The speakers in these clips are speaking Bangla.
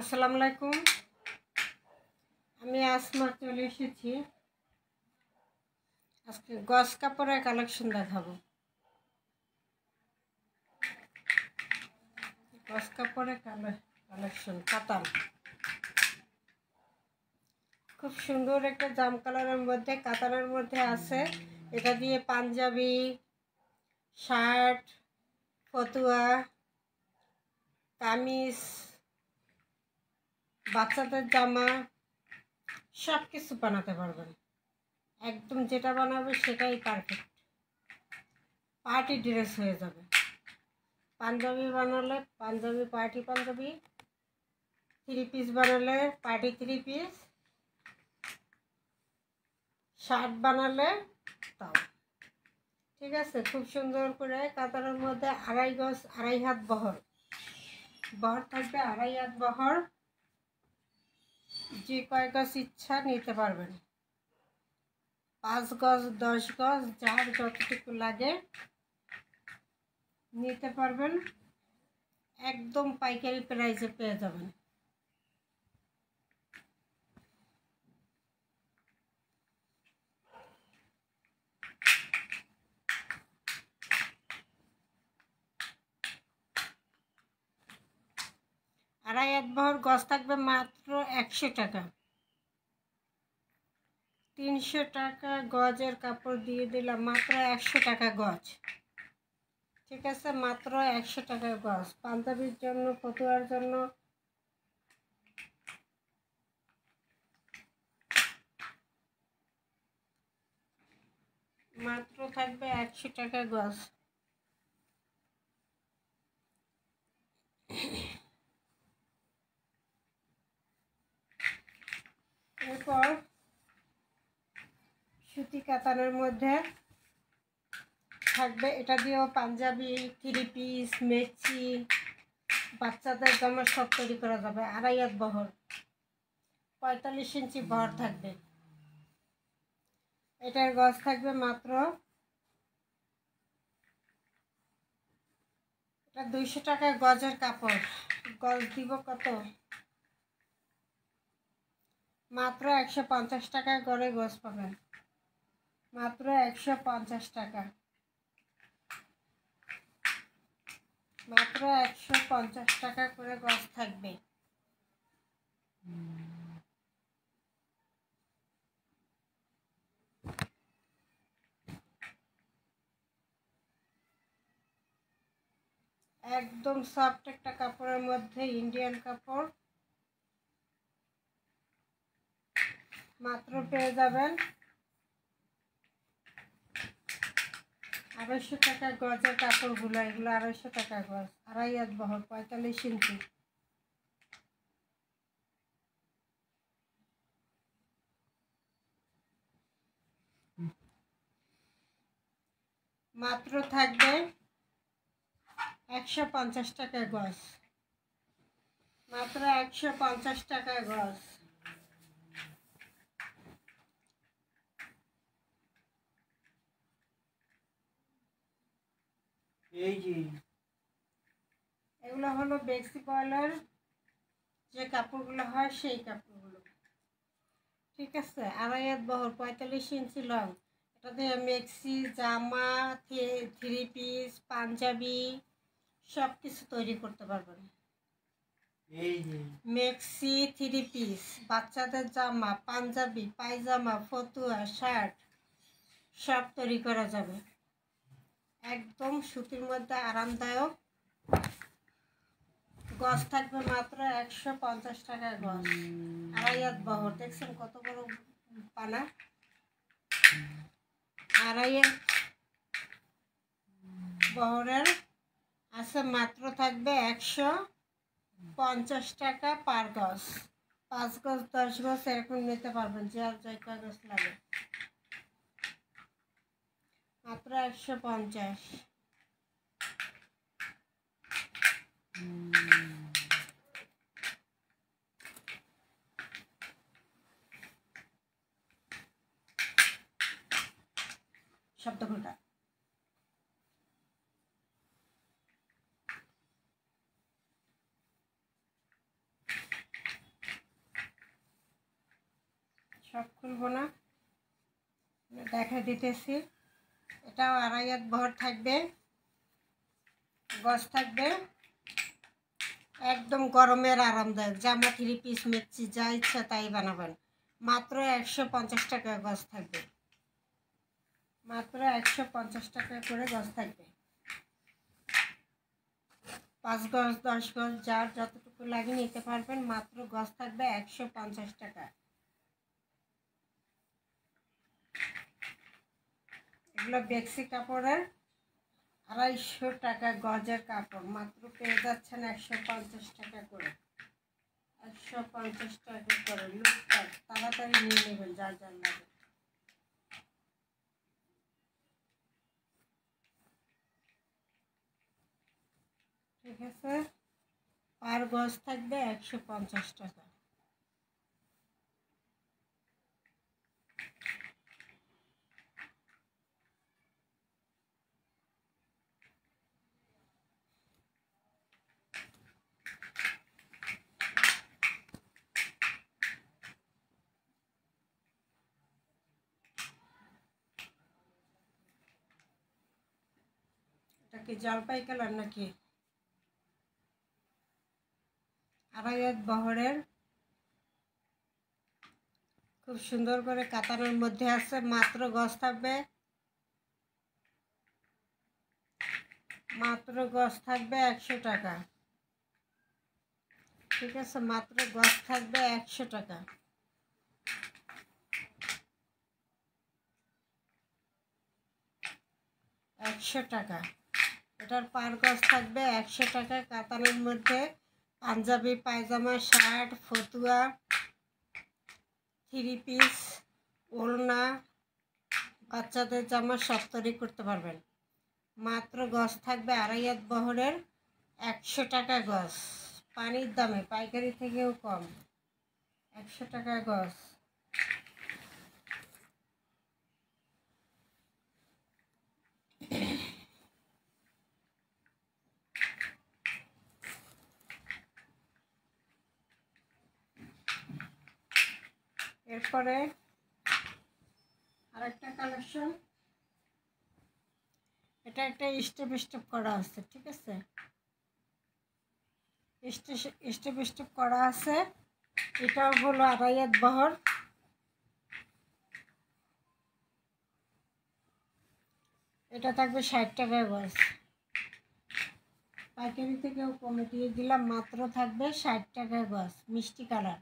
আসসালামু আলাইকুম। আমি আসমা চলে এসেছি। আজকে গজ কাপড়ের কালেকশন দেখাবো। গজ কাপড়ের কালেকশন কাতান, খুব সুন্দর একটা জাম কালারের মধ্যে কাতানের মধ্যে আছে। এটা দিয়ে পাঞ্জাবি, শার্ট, ফতুয়া, কামিজ, বাচ্চাদের জামা সব কিছু বানাতে পারবেন। একদম যেটা বানাবে সেটাই পারফেক্ট, পার্টি ড্রেস হয়ে যাবে। পাঞ্জাবি বানালে panjabi, party panjabi, three piece বানালে পার্টি থ্রি পিস, শার্ট বানালে তাও ঠিক আছে। খুব সুন্দর করে কাতানের মধ্যে আড়াই গজ, আড়াই হাত বহর থাকবে, আড়াই হাত বহর। যে কয় গজ ইচ্ছা নিতে পারবেন, 5 গজ 10 গজ যার যতটুকু লাগে নিতে পারবেন। একদম পাইকারি প্রাইসে পেয়ে যাবেন। আড়াই হাত বহর গজ থাকবে মাত্র 100 টাকা। 300 টাকা গজের কাপড় দিয়ে দিলাম, মাত্র 100 টাকা গজ। ঠিক আছে, মাত্র 100 টাকা গজ। পাঞ্জাবির জন্য, ফতুয়ার জন্য মাত্র থাকবে 100 টাকা গজ। এরপর সুতি কাতানের মধ্যে থাকবে, এটা দিয়েও পাঞ্জাবি, থ্রি পিস, মেক্সি, বাচ্চাদের জামা সব তৈরি করা যাবে। আড়াই হাত বহর, 45 ইঞ্চি বহর থাকবে। এটার গজ থাকবে মাত্র, এটা 200 টাকা গজের কাপড়। গজ দিব কত? মাত্র 150 টাকা গড়ে গজ পাবেন, মাত্র 150 টাকা, মাত্র 150 টাকা করে গজ থাকবে। একদম সফট একটা কাপড়ের মধ্যে, ইন্ডিয়ান কাপড়, মাত্র পেয়ে যাবেন 250 টাকা গজের কাপড়গুলো। এগুলো 250 টাকা গজ, আড়াই হাত বহর, 45 ইঞ্চি। মাত্র থাকবে 150 টাকা গজ, মাত্র 150 টাকা গজ। এই যে এগুলো হলো বেক্সি বয়েলের যে কাপড়গুলো হয় সেই কাপড়গুলো। ঠিক আছে, আড়াই হাত বহর, 45 ইঞ্চি লং। এটা দিয়ে মেক্সি, জামা, থ্রি পিস, পাঞ্জাবি সব কিছু তৈরি করতে পারবেন। মেক্সি, থ্রি পিস, বাচ্চাদের জামা, পাঞ্জাবি, পায়জামা, ফতুয়া, শার্ট সব তৈরি করা যাবে। একদম সুতির মধ্যে আরামদায়ক। গজ থাকবে মাত্র 150 টাকা গজ, আড়াই হাত বহর। দেখছেন কত বড় পানা? আড়াই হাত বহরের আছে, মাত্র থাকবে 150 টাকা পার গজ। 5 গজ 10 গজ এরকম নিতে পারবেন, যে আর যে কয় গজ লাগে, মাত্র 150। শব্দ ঘটা। খুলবো না, দেখা দিতেছি। এটাও 2.5 হাত বহর থাকবে, গজ থাকবে, একদম গরমের আরামদায়ক জামা, 3 পিস, মেক্সি, যা ইচ্ছা তাই বানাবেন। মাত্র 150 টাকা গজ থাকবে, মাত্র 150 টাকা করে গজ থাকবে। 5 গজ 10 গজ যার যতটুকু লাগে নিতে পারবেন। মাত্র গজ থাকবে 150 টাকা। এগুলো বেক্সি কাপড়ের 250 টাকা গজের কাপড়, মাত্র পেয়ে যাচ্ছেন 150 টাকা করে। 150 টাকা করে লুটপাট, তাড়াতাড়ি নিয়ে নেবেন যার যার লাগে। ঠিক আছে, পার গজ থাকবে 150 টাকা। এটা কি জলপাই কালার নাকি? 2.5 হাত বহরের, খুব সুন্দর করে কাতানের মধ্যে আছে। মাত্র গজ থাকবে, মাত্র গজ থাকবে 100 টাকা। ঠিক আছে, মাত্র গজ থাকবে 100 টাকা। 100 টাকা। এটার পার গজ থাকবে 100 টাকা। কাতানের মধ্যে পাঞ্জাবি, পায়জামা, শার্ট, ফতুয়া, 3 পিস, ওড়না, বাচ্চাদের জামা সব তৈরি করতে পারবেন। মাত্র গজ থাকবে 2.5 হাত বহরের, 100 টাকা গজ। পানির দামে, পাইকারি থেকেও কম, 100 টাকা গজ। এরপরে আরেকটা কালেকশন, এটা একটা স্টেপ স্টেপ করা আছে। ঠিক আছে, স্টেপ স্টেপ করা আছে। এটাও হলো 2.5 হাত বহর। এটা থাকবে 60 টাকা গজ। পাইকারি থেকেও কমে দিয়ে দিলাম, মাত্র থাকবে 60 টাকা গজ। মিষ্টি কালার,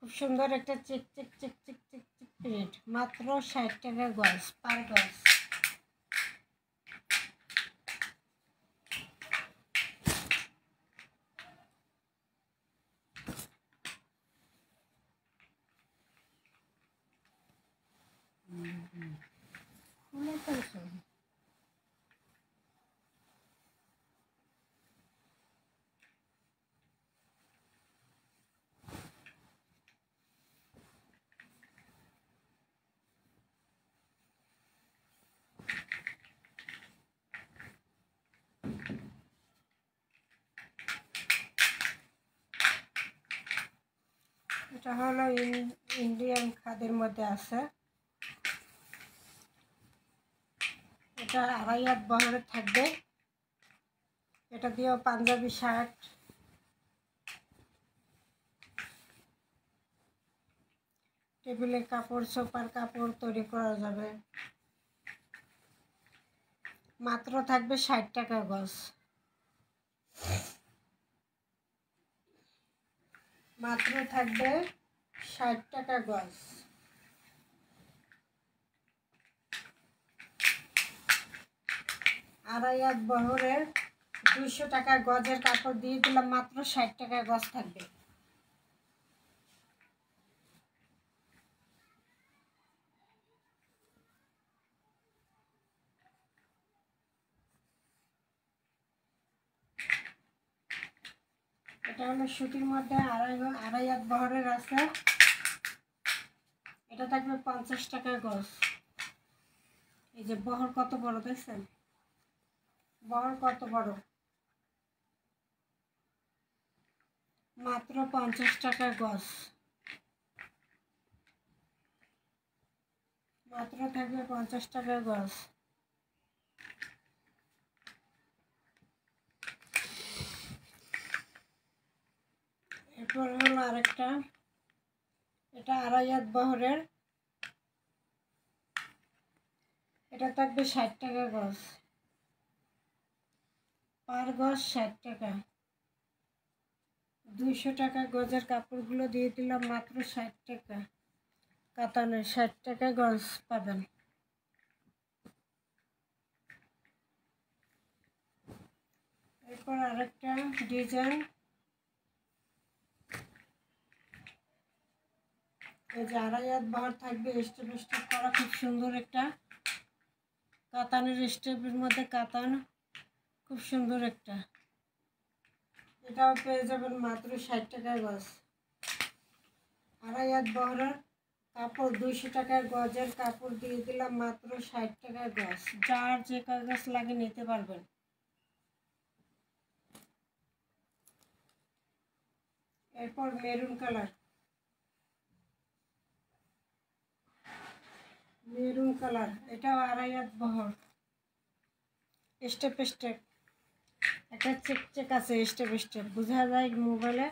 খুব সুন্দর একটা check check check check check check print. মাত্র 60 টাকা গজ, পার গজ। এটা হলো ইন্ডিয়ান খাদের মধ্যে আছে। এটা 2.5 হাত বহরে থাকবে। এটা দিয়েও পাঞ্জাবি, শার্ট, টেবিলের কাপড়, সোফার কাপড় তৈরি করা যাবে। মাত্র থাকবে 60 টাকা গজ। মাত্র থাকবে 60 টাকা গজ। 2.5 হাত বহরের 200 টাকা গজের কাপড় দিয়ে দিলাম, মাত্র 60 টাকা গজ থাকবে। এটা হলো সুতির মধ্যে 2.5 হাত বহরের আছে। এটা থাকবে 50 টাকা গজ। এই যে বহর কত বড় দেখছেন, বহর কত বড়। মাত্র 50 টাকা গজ। মাত্র থাকবে 50 টাকা গজ। এরপর হলো আরেকটা, এটা 2.5 হাত বহরের, এটা থাকবে 60 টাকা গজ, পার গজ 60 টাকা। 200 টাকা গজের কাপড়গুলো দিয়ে দিলাম মাত্র 60 টাকা, কাতানের 60 টাকা গজ পাবেন। এরপর আরেকটা ডিজাইন, এই যে 2.5 হাত বহর থাকবে, স্টেপ স্টেপ করা, খুব সুন্দর একটা কাতানের স্টেপের মধ্যে কাতান, খুব সুন্দর একটা। এটাও পেয়ে যাবেন মাত্র 60 টাকা গজ। 2.5 হাত বহরের কাপড়, 200 টাকার গজের কাপড় দিয়ে দিলাম মাত্র 60 টাকা গজ। যার যে কাগজ লাগে নিতে পারবেন। এরপর মেরুন কালার, মেরুন কালার, এটাও 2.5 হাত বহর, স্টেপ স্টেপ, একটা চেক চেক আছে, স্টেপ স্টেপ বোঝা যায় মোবাইলে।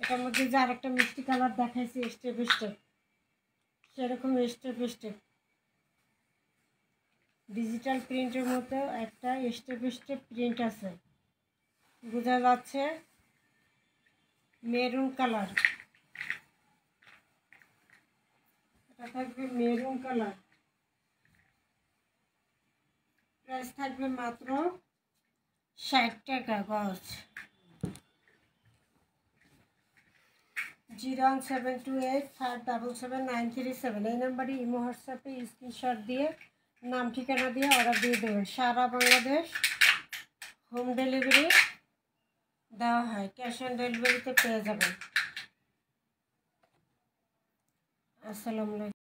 এটার মধ্যে যে আরেকটা মিষ্টি কালার দেখাইছি স্টেপ স্টেপ, সেরকম স্টেপ স্টেপ ডিজিটাল প্রিন্টের মতো একটা স্টেপ স্টেপ প্রিন্ট আছে, বোঝা যাচ্ছে। মেরুন কালার, এটা থাকবে মেরুন কালার, প্রাইস থাকবে মাত্র 60 টাকা গজ। 01728577937 এই নাম্বারে ইমো হোয়াটসঅ্যাপে স্ক্রিনশট দিয়ে নাম ঠিকানা দিয়ে অর্ডার দিয়ে দেবেন। সারা বাংলাদেশ হোম ডেলিভারি দেওয়া হয়, ক্যাশ অন ডেলিভারিতে পেয়ে যাবেন। আসসালামু আলাইকুম।